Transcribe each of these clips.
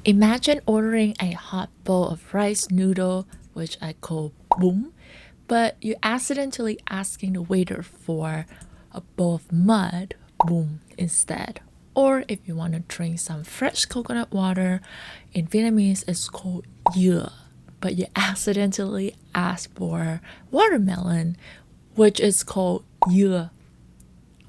Imagine ordering a hot bowl of rice noodle, which I call boom, but you accidentally asking the waiter for a bowl of mud, boom, instead. Or if you want to drink some fresh coconut water, in Vietnamese it's called dừa, but you accidentally ask for watermelon, which is called dừa,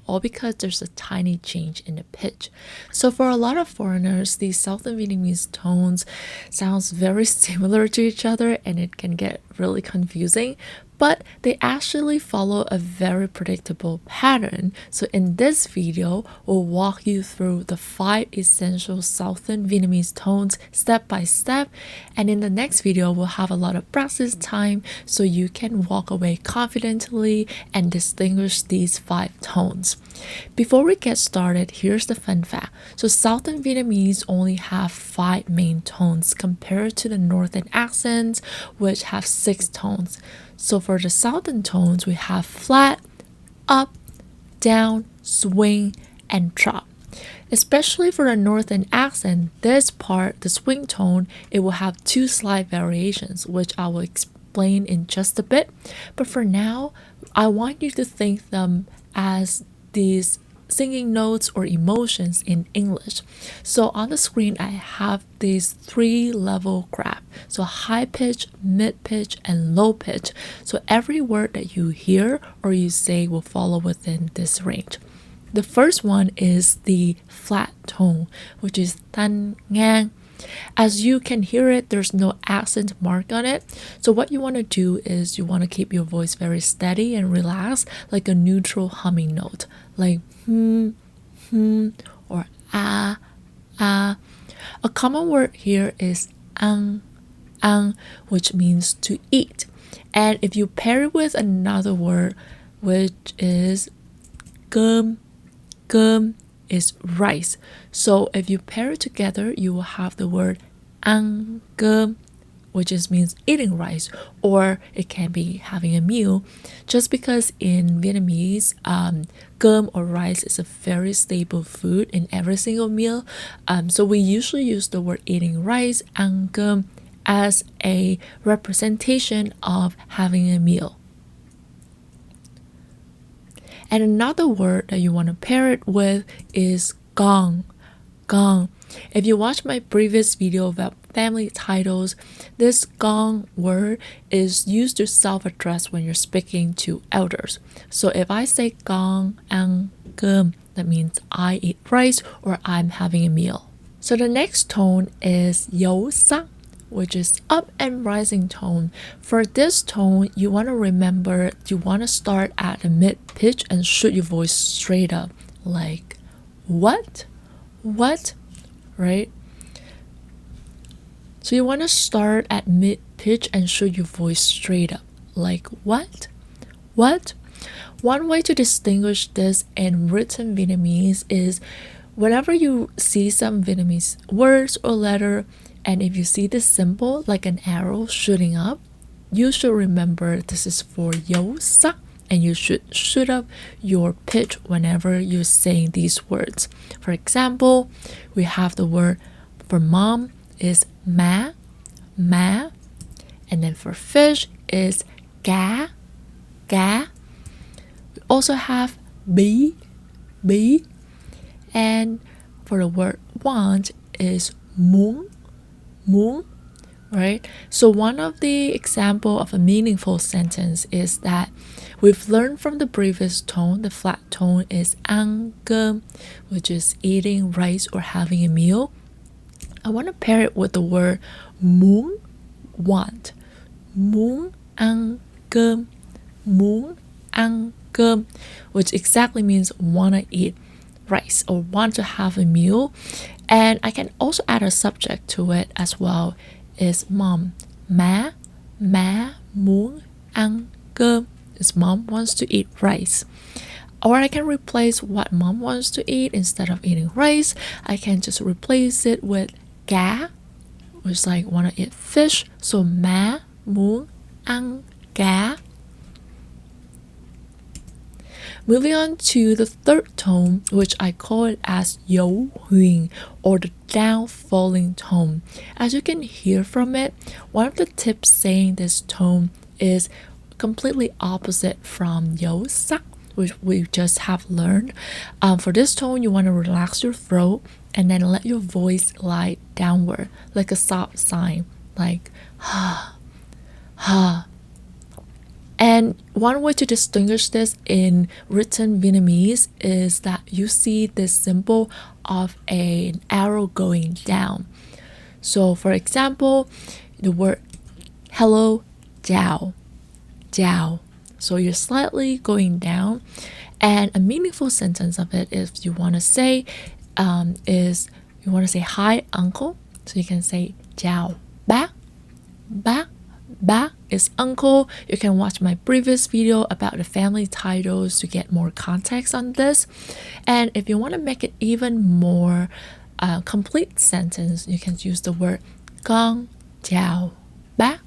all because there's a tiny change in the pitch. So for a lot of foreigners, these Southern Vietnamese tones sounds very similar to each other and it can get really confusing, but they actually follow a very predictable pattern. So in this video, we'll walk you through the 5 essential Southern Vietnamese tones step by step, and in the next video, we'll have a lot of practice time so you can walk away confidently and distinguish these 5 tones. Before we get started, here's the fun fact. So Southern Vietnamese only have 5 main tones compared to the Northern accents, which have 6 tones. So for the Southern tones, we have flat, up, down, swing, and drop. Especially for the Northern accent, this part, the swing tone, it will have 2 slight variations, which I will explain in just a bit. But for now, I want you to think them as these singing notes or emotions in English. So on the screen, I have these 3-level graph. So high pitch, mid pitch, and low pitch. So every word that you hear or you say will follow within this range. The first one is the flat tone, which is Thanh, Ngang. As you can hear it, there's no accent mark on it. So what you want to do is you want to keep your voice very steady and relaxed, like a neutral humming note, like or ah. A common word here is ang, which means to eat. And if you pair it with another word, which is cơm is rice. So if you pair it together, you will have the word ăn cơm, which just means eating rice, or it can be having a meal. Just because in Vietnamese, cơm or rice is a very staple food in every single meal. So we usually use the word eating rice, ăn cơm, as a representation of having a meal. And another word that you want to pair it with is gong. If you watch my previous video about family titles, this gong word is used to self-address when you're speaking to elders. So if I say gong ăn cơm, that means I eat rice or I'm having a meal. So the next tone is Dấu Sắc, which is up and rising tone. For this tone, you want to remember you want to start at a mid pitch and shoot your voice straight up, like what, right? So you want to start at mid pitch and shoot your voice straight up, like what. One way to distinguish this in written Vietnamese is whenever you see some Vietnamese words or letter, and if you see this symbol like an arrow shooting up, you should remember this is for Dấu Sắc, and you should shoot up your pitch whenever you're saying these words. For example, we have the word for mom is má, and then for fish is cá. We also have bí, and for the word want is muốn, right? So one of the example of a meaningful sentence is that we've learned from the previous tone, the flat tone is ăn cơm, which is eating rice or having a meal. I want to pair it with the word muốn, want. Muốn ăn cơm, which exactly means want to eat rice or want to have a meal. And I can also add a subject to it as well, is mom. Má muốn ăn cơm is mom wants to eat rice. Or I can replace what mom wants to eat. Instead of eating rice, I can just replace it with cá, which is like want to eat fish. So má muốn ăn cá. Moving on to the third tone, which I call it as Dấu Huyền, or the down falling tone. As you can hear from it, one of the tips saying this tone is completely opposite from Dấu Sắc, which we just have learned. For this tone, you want to relax your throat and then let your voice glide downward like a stop sign, like ha, ha. And one way to distinguish this in written Vietnamese is that you see this symbol of an arrow going down. So for example, the word hello, chào, chào. So you're slightly going down. And a meaningful sentence of it, if you want to say, is you want to say hi uncle. So you can say chào bác, bác. Bác is uncle. You can watch my previous video about the family titles to get more context on this. And if you want to make it even more complete sentence, you can use the word con chào bác,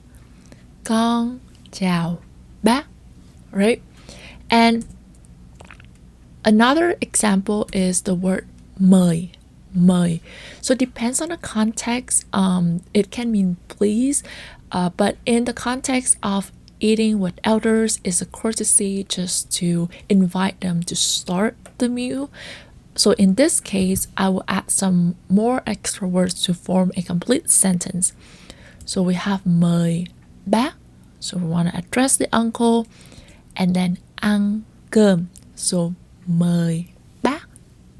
con chào bác, right? And another example is the word mời, mời. So it depends on the context. It can mean please. But in the context of eating with elders, is a courtesy just to invite them to start the meal. So in this case, I will add some more extra words to form a complete sentence. So we have mời bác, so we want to address the uncle, and then ăn cơm, so mời bác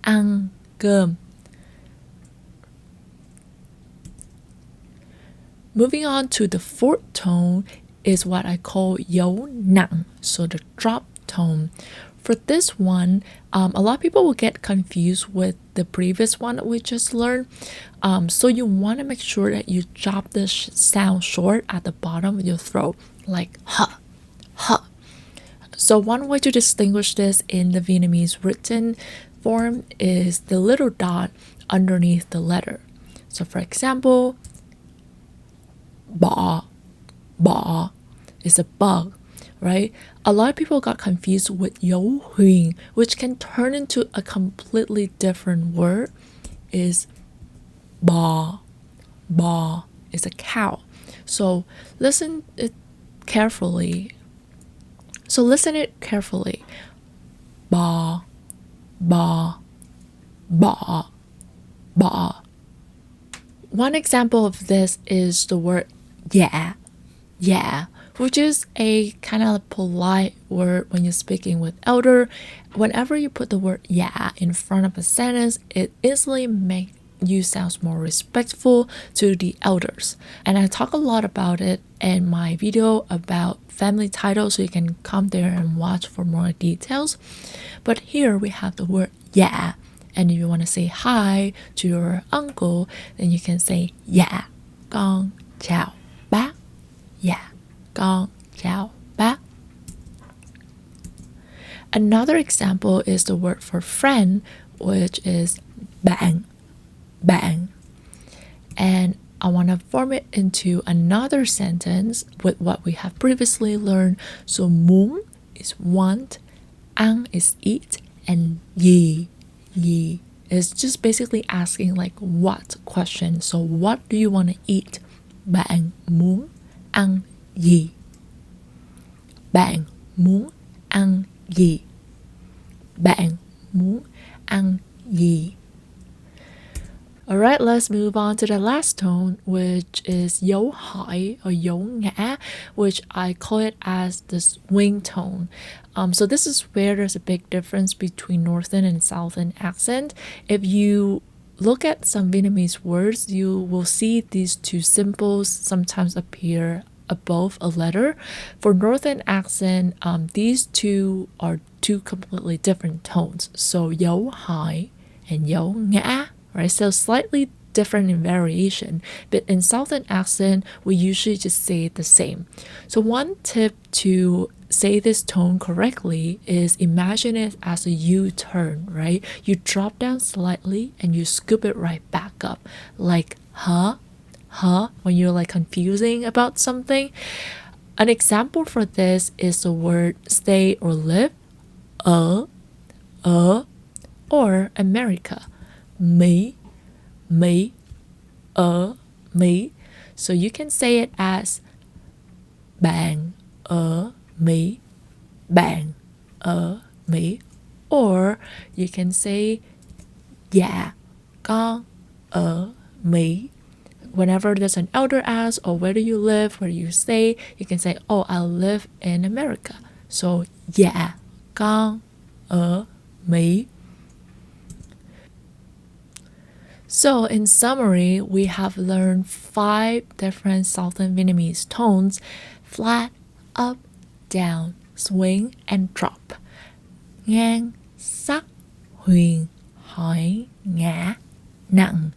ăn cơm. Moving on to the fourth tone is what I call Dấu Nặng, so the drop tone. For this one, a lot of people will get confused with the previous one that we just learned. So you want to make sure that you drop the sound short at the bottom of your throat, like ha, ha. So one way to distinguish this in the Vietnamese written form is the little dot underneath the letter. So for example, bọ, bọ is a bug, right? A lot of people got confused with Dấu Huyền, which can turn into a completely different word, is bò, bò is a cow. So listen it carefully. Bò, bò, bọ, bọ. One example of this is the word yeah, yeah, which is a kind of polite word when you're speaking with elder. Whenever you put the word yeah in front of a sentence, it instantly makes you sound more respectful to the elders. And I talk a lot about it in my video about family titles, so you can come there and watch for more details. But here we have the word yeah. And if you want to say hi to your uncle, then you can say yeah, con chào bác, yeah, con chào bác. Another example is the word for friend, which is bạn, bạn. And I want to form it into another sentence with what we have previously learned. So muốn is want, ăn is eat, and gì is just basically asking like what question. So what do you want to eat? Bạn muốn ăn gì? Bạn muốn ăn gì? Bạn muốn ăn gì? Alright, let's move on to the last tone, which is Dấu Hỏi or Dấu Ngã, which I call it as the swing tone. So this is where there's a big difference between Northern and Southern accent. If you look at some Vietnamese words, you will see these two symbols sometimes appear above a letter. For Northern accent, these two are two completely different tones. So Dấu Hỏi and Dấu Ngã, right? So slightly different in variation, but in Southern accent, we usually just say the same. So one tip to say this tone correctly is imagine it as a U-turn, right? You drop down slightly and you scoop it right back up, like huh, when you're like confusing about something. An example for this is the word stay or live. ở, or America, Mỹ, ở Mỹ. So you can say it as bạn ở Mỹ, bạn ở Mỹ, or you can say dạ con ở Mỹ. Whenever there's an elder asks, oh, where do you live, where do you stay, you can say, oh, I live in America. So dạ con ở Mỹ. So in summary, we have learned 5 different Southern Vietnamese tones: flat, up, down, swing, and drop. Ngang, sắc, huyền, hỏi, ngã, nặng.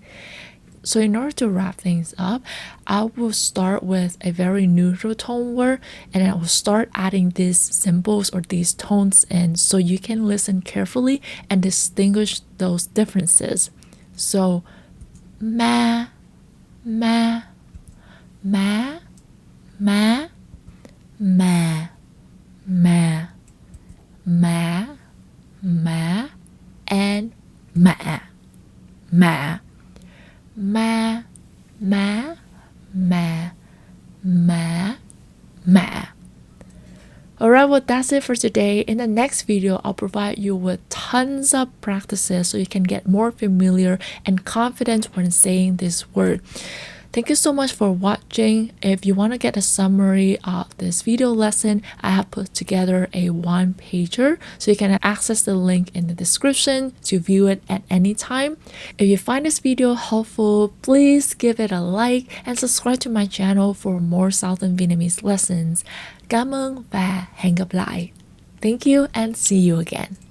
So in order to wrap things up, I will start with a very neutral tone word, and I will start adding these symbols or these tones in so you can listen carefully and distinguish those differences. So ma, ma, ma, ma, ma, ma, ma, ma, and ma, ma, ma, ma, ma, ma, ma. Alright, well that's it for today. In the next video, I'll provide you with tons of practices so you can get more familiar and confident when saying this word. Thank you so much for watching. If you want to get a summary of this video lesson, I have put together a one-pager, so you can access the link in the description to view it at any time. If you find this video helpful, please give it a like and subscribe to my channel for more Southern Vietnamese lessons. Cảm ơn và hẹn gặp lại. Thank you and see you again.